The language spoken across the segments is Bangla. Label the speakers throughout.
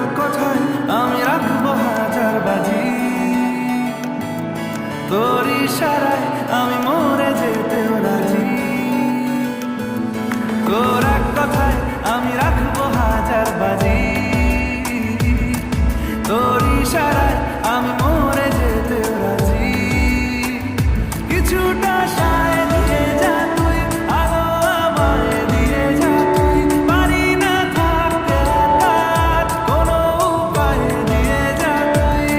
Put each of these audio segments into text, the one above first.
Speaker 1: তোর কথায় আমি রাখবো হাজার বাজি, তোর ইশারায় আমি মরে যেতেও রাজি। তোর এক কথায় আমি রাখবো হাজার বাজি, তোর ইশারায় আমি মরে যেতেও রাজি। কিছুটা সায় দিয়ে যা তুই, আলো আমায় দিয়ে যা তুই, পারি না থাকতে একা, কোনো উপায় দিয়ে যা তুই।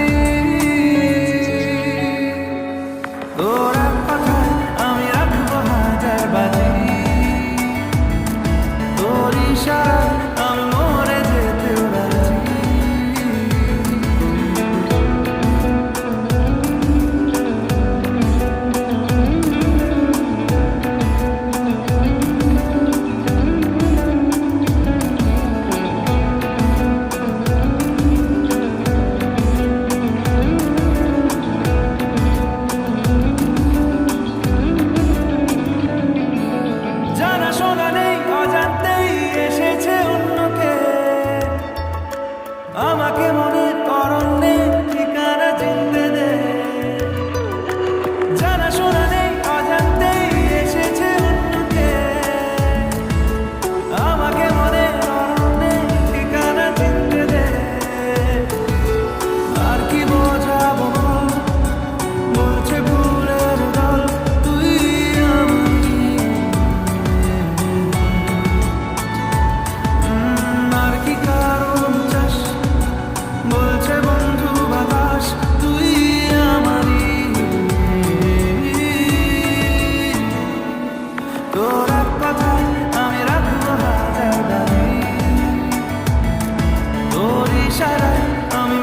Speaker 1: তোর এক কথায় আমি রাখবো হাজার বাজি, তোর ইশারায় আমি মরে যেতেও রাজি। জানা শোনা নেই, অজান্তেই এসেছে অন্যকে, আমাকে মনের অরণ্যে ঠিকানা চিনতে দে। জানা শোনা নেই, অজান্তেই এসেছে অন্যকে, আমাকে মনের অরণ্যে ঠিকানা চিনতে দে। আর কি বোঝাবো বল, বলছে ভুলের দল, তুই আমি। আর কি কারণ চাস, বলছে বন্ধু বাতাস, তুই আমারই। তোর এক কথায় আমি রাখবো হাজার বাজি, তোর ইশারায় আমি